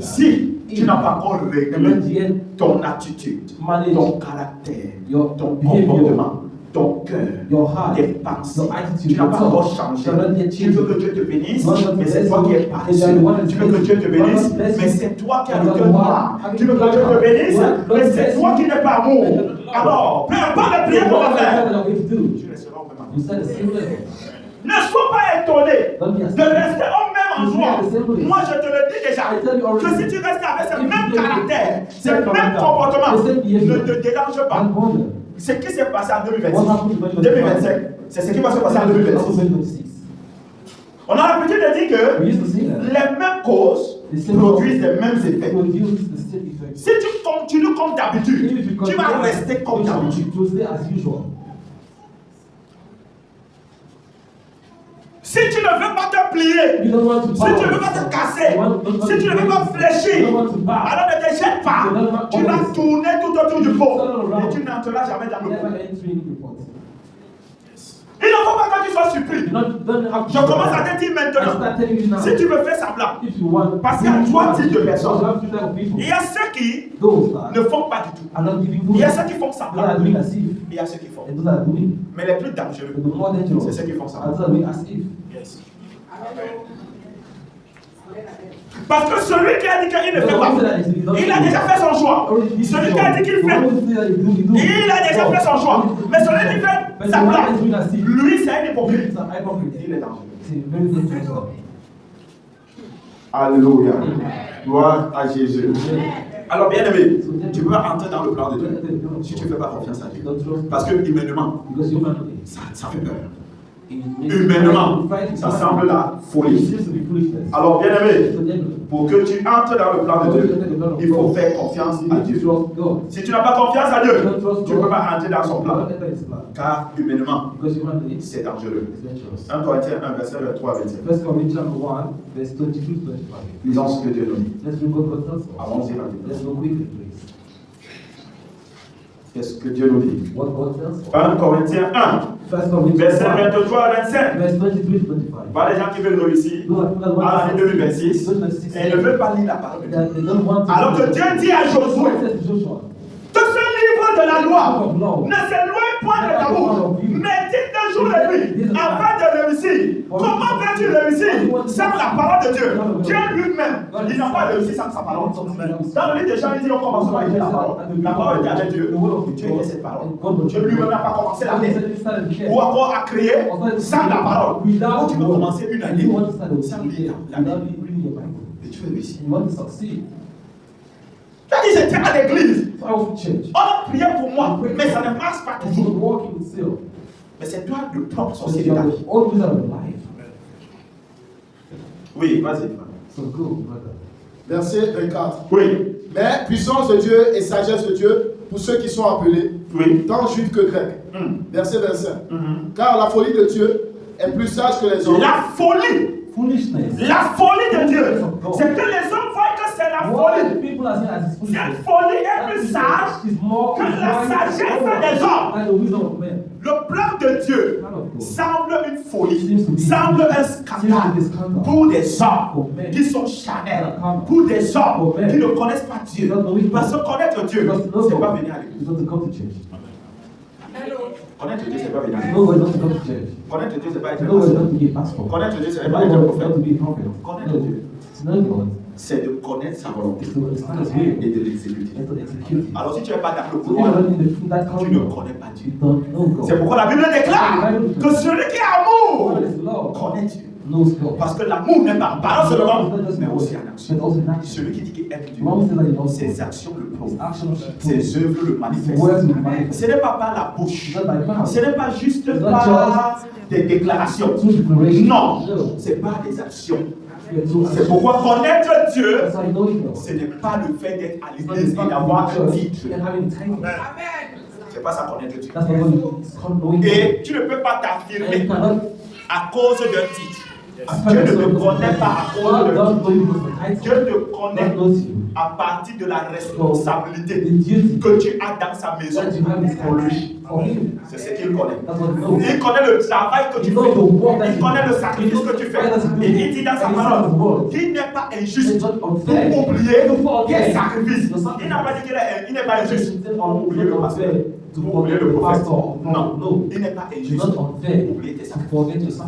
Si tu n'as pas encore réglé ton attitude, ton caractère, ton comportement, ton cœur, tes pensées, tu n'as pas encore changé. Tu veux que Dieu te bénisse, mais c'est toi qui es paresseux. Tu veux que Dieu te bénisse, mais c'est toi qui as le cœur noir. Tu veux que Dieu te bénisse, mais c'est toi qui n'es pas amour. Alors, peu importe la prière qu'on va faire, tu resteras au même endroit. Ne sois pas étonné de rester au même endroit. Moi, je te le dis déjà, que si tu restes avec ce même caractère, ce même comportement, ne te dérange pas. Ce qui s'est passé en 2025, c'est ce qui va se passer en 2026. On a l'habitude de dire que les mêmes causes produisent les mêmes effets. Si tu continues comme d'habitude, tu vas rester comme d'habitude. Si tu ne veux pas te plier, si tu ne veux pas te casser, si tu ne veux pas fléchir, alors ne te jette pas. Tu vas tourner tout autour du pot et tu n'entreras jamais dans le pot. Il ne faut pas que tu sois surpris. Je commence à te dire maintenant, si tu veux faire semblant, parce qu'il y a trois types de personnes. Il y a ceux qui ne font pas du tout. Il y a ceux qui font semblant. Il y a ceux qui font. Mais les plus dangereux, c'est ceux qui font semblant. Yes. Parce que celui qui a dit qu'il ne fait pas, il a déjà fait son choix. Celui qui a dit qu'il fait, il a déjà fait son choix. Mais celui qui fait sa place, lui c'est un hypocrite. Il est dangereux. Alléluia. Gloire à Jésus. Alors bien aimé, tu peux entrer dans le plan de Dieu si tu ne fais pas confiance à Dieu. Parce que humainement, ça fait peur. Humainement, ça semble la folie. Alors bien aimé, pour que tu entres dans le plan de Dieu, il faut faire confiance à Dieu. Si tu n'as pas confiance à Dieu, tu ne peux pas entrer dans son plan. Car humainement, c'est dangereux. 1 Corinthiens 1, verset 23 à 27. Lisons ce que Dieu nous dit. Allons-y rapidement. Qu'est-ce que Dieu nous dit? 1 Corinthiens 1, verset 23 à 25. Pas les gens qui veulent réussir à l'année 2026 et ne veulent pas lire la parole de Dieu. Alors que Dieu dit à Josué, tout ce livre de la loi ne s'éloigne point de ta bouche, mais dit de jour et nuit, afin de réussir. Comment veux-tu réussir sans la parole de Dieu? Dieu lui-même, il n'a pas réussi sans sa parole. Dans le livre des gens, il dit on commence par écrire la parole. La parole était avec Dieu. Dieu était cette parole. Dieu lui-même n'a pas commencé l'année. Ou encore à créer sans la parole. Ou tu veux commencer une année sans lire la Bible. Et tu veux réussir. C'est-à-dire, j'étais à l'église. On a prié pour moi, mais ça ne marche pas toujours. Mais c'est toi le propre sorcier de ta vie. Oui, vas-y. Verset 24. Oui. Mais puissance de Dieu et sagesse de Dieu pour ceux qui sont appelés, tant juifs que grecs. Verset 25. Car la folie de Dieu est plus sage que les hommes. La folie. La folie de Dieu, c'est que les hommes voient que c'est la folie. Cette folie est plus sage que la sagesse des hommes. Le plan de Dieu semble une folie, semble un scandale pour des hommes qui sont charnels, pour des hommes qui ne connaissent pas Dieu. Parce que connaître Dieu, ce n'est pas venir à l'église. Connaître Dieu, c'est pas venir à l'église. Connaître Dieu, c'est pas être un pasteur. Connaître Dieu, c'est pas être un prophète. Connaître Dieu, c'est de connaître sa volonté et de l'exécuter. Alors si tu n'es pas dans le couloir, tu ne connais pas Dieu. C'est pourquoi la Bible déclare que celui qui a amour connaît Dieu. Parce que l'amour n'est pas en parole seulement, mais aussi en action. Celui qui dit qu'il aime Dieu, ses actions le prouvent, ses œuvres le manifestent. Ce n'est pas par la bouche, ce n'est pas juste par des déclarations. Non, c'est par des actions. C'est pourquoi connaître Dieu, ce n'est pas le fait d'être à l'église et d'avoir un titre. C'est pas ça connaître Dieu. Et tu ne peux pas t'affirmer à cause d'un titre. Dieu ne te connaît pas à cause de Dieu te connaît à partir de la responsabilité que tu as dans sa maison. C'est ce qu'il connaît. Il connaît le travail que tu fais. Il connaît le sacrifice que tu fais. Et il dit dans sa parole qu'il n'est pas injuste pour oublier tes sacrifices. Il n'a pas dit qu'il n'est pas injuste pour oublier le pasteur, pour oublier le prophète. Non, il n'est pas injuste pour oublier tes sacrifices.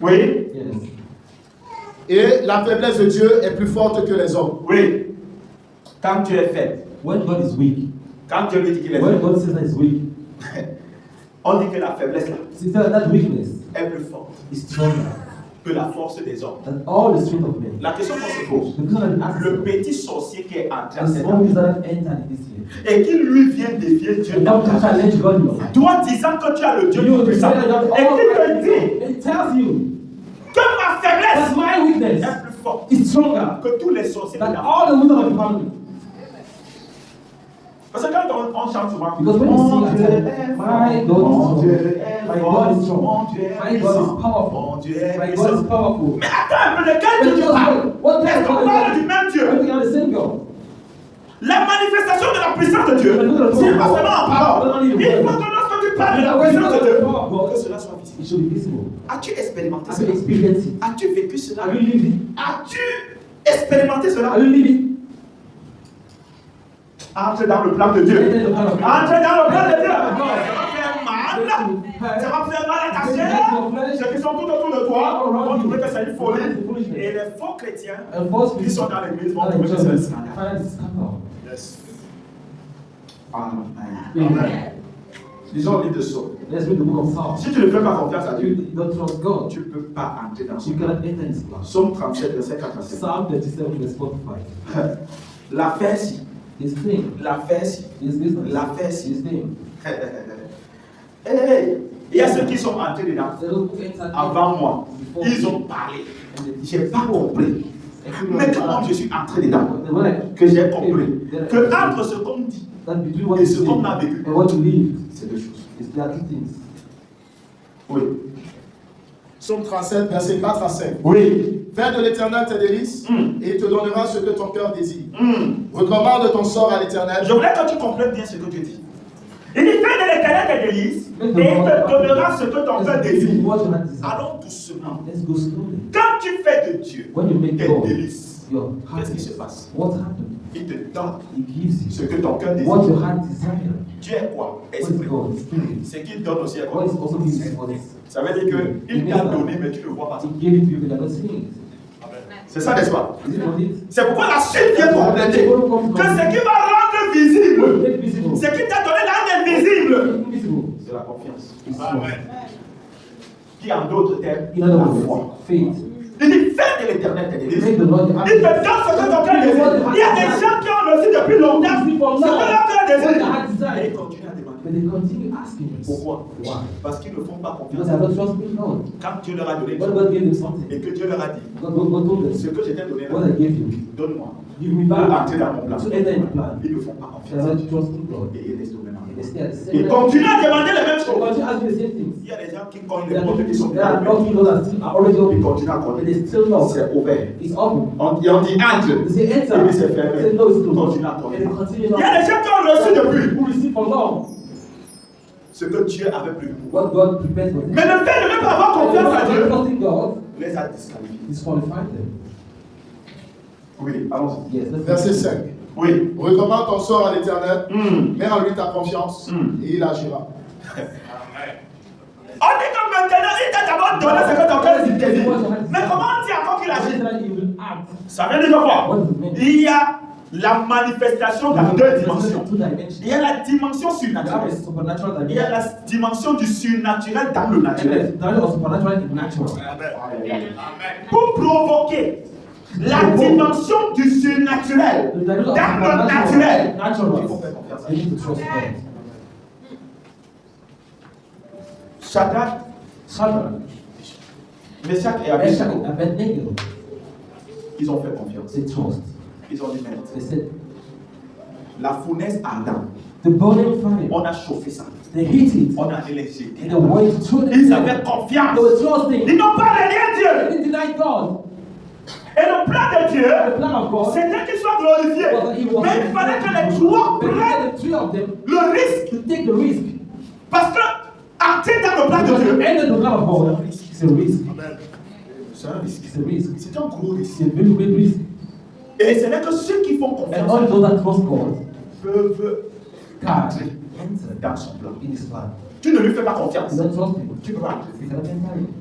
Oui. Et la faiblesse de Dieu est plus forte que les hommes. Oui. Quand tu es faible. When God is weak. Quand Dieu lui dit qu'il est when faible. God says that he's weak. On dit que la faiblesse là that weakness est plus forte is stronger que la force des hommes. than all the strength of men. La question qu'on se pose, The question that le petit sorcier qui est entré à the cette small année that entered this year. et qui lui vient défier Dieu, And now to challenge God, toi disant que tu as le Dieu tout puissant, et qui te dit it tells you que ma faiblesse that my weakness est plus forte is stronger que tous les sorciers de than la all the wisdom of the family. Parce que quand on chante souvent, Because when mon you Dieu sing, est my fort, God is strong, my God is strong, mon Dieu est my God is puissant, powerful, mon Dieu est my puissant. God is powerful. Mais attends un peu, de quel Dieu tu parles? What Est-ce qu'on parle du même Dieu? We are the same God. La manifestation de la puissance de Dieu, c'est pas seulement en parole. Il faut que lorsque tu parles de la puissance de Dieu, que cela soit visible. It should be visible. As-tu expérimenté Have you cela? experienced it? As-tu vécu cela? Have you lived it? As-tu expérimenté cela? Have you lived it? Entre dans le plan de Dieu. Enter the plan of God. Entre dans le plan de Dieu. God. Ça va faire mal. Ça va faire mal à ta chair. Ceux qui sont tout autour de toi vont trouver que c'est une folie. Et les faux chrétiens And false qui sont dans l'église vont and trouver que c'est un scandale. find it scandal. Yes. Amen. Amen. Lisons le livre de Psaume. Let's read the book of Psalms. Si tu ne fais pas confiance à Dieu, You don't trust God. tu ne peux pas entrer dans son You plan. cannot enter His plan. Psaume 37, verset 4 à 7. Psalm 37, verse 4 to 5. La faire ci, His thing, la faire ci, His business, la faire ci. His thing. Hey, il y a ceux qui sont entrés dedans So those who entered avant moi. before Ils me, ont parlé. and they- Je n'ai pas compris. Everyone Mais comment je suis entré dedans When I- que j'ai compris que entre ce qu'on dit that between what et you ce say qu'on a vécu, and what you live, c'est deux choses. there are two things. Oui. Psaume 37, versets 4 à 5. Oui. Fais de l'Éternel tes délices, et il te donnera ce que ton cœur désire. Hmm. Recommande ton sort à l'Éternel. Je voudrais que tu comprennes bien ce que tu dis. Il dit fais de l'Éternel tes délices et il te donnera ce que ton cœur désire. What your heart desires. Allons doucement. Let's go slowly. Quand tu fais de Dieu When you make tes God délices, your qu'est-ce qui heart, se passe? what happens? Il te donne He gives you ce que ton cœur what désire. your heart desires. Dieu est quoi? What is Esprit. God? Spirit. Ce qu'il donne aussi est quoi? What is also gives you what is. Ça veut dire qu'il t'a donné, mais tu ne le vois pas. He gave it to you, but you are not seeing it. C'est ça, n'est-ce pas? Is it not it? C'est pourquoi la suite vient compléter que ce qui va rendre visible, Make visible. ce qui t'a donné l'invisible, Make visible. c'est la confiance. It's love. Qui en d'autres termes, In other la words, foi. faith. Il dit fais de l'Éternel tes délices. Make the Lord Il te donne ce que ton cœur désire. Il y a des gens qui ont reçu depuis longtemps ce que leur cœur What the désire. heart Et desires. ils continuent à demander. But they continue asking us. Pourquoi? Why? Parce qu'ils ne font pas Because confiance. they are not trusting God. Quand Dieu leur a donné When God gave them something, et que Dieu leur a dit, God told them, ce que je t'ai donné what là, I gave you, donne-moi. give me Pour back entrer dans mon plan. to enter in the plan. Ils ne font pas They are confiance. not trusting God. Et ils restent au même And they endroit. stay at the same Ils level. continuent à demander les mêmes They choses. continue asking the same things. Il y a des gens qui cognent There les portes qui sont are fermées. knocking doors that still are already Ils open. continuent à And cogner. they still knock. C'est ouvert. It's open. On dit entre. They say enter. Et puis c'est They fermé. say no, it's closed. Continue à And cogner. they continue Il y a des gens qui ont reçu depuis who receive for long ce que Dieu avait prévu pour eux. what God prepared for them. Mais le fait de ne pas avoir And they confiance à Dieu not trusting God les a disqualifiés. disqualified them. Oui, allons-y. Yes, let's Verset 5. Oui. Recommande ton sort à l'Éternel, mets en lui ta confiance, Mm. et il agira. On dit que maintenant, il t'a d'abord donné ce que ton cœur désire. Mais comment on dit encore qu'il agit? He will act. Ça veut dire quoi? What does it mean? Il y a la manifestation dans deux dimensions. Two dimensions. Il y a la dimension You have a surnaturelle. supernatural Il y a dimension. la dimension du surnaturel dans le And naturel. there is supernatural and natural. Pour provoquer la dimension du surnaturel The dimension of dans le naturel, natural. il faut faire confiance à You Dieu. need to trust God. Shadrach, Shadrach, Meshach et Meshach, Abednego, and Abednego, ils ont fait confiance. they trust. Ils ont dit, mais They said, la fournaise ardente, the burning fire, on a chauffé ça. They hit it. On allait les jeter. And they went to throw them. Ils avaient confiance. They were trusting. Ils n'ont pas renié They Dieu. didn't deny God. Et le plan de Dieu, The plan of God c'était qu'il soit glorifié. was that he was Mais il fallait que les trois but he prennent had the three of them le risque. to take the risk. Parce que entrer dans le plan de Because Dieu, to enter the plan of God is a risk. c'est un risque. It's a risk. C'est un gros risque. It's a very great risk. Et ce n'est que ceux qui font And confiance all those that trust God peuvent can entrer enter dans son plan. in His plan. Tu ne lui fais pas confiance. You don't trust Him. Tu peux pas entrer. You cannot enter it.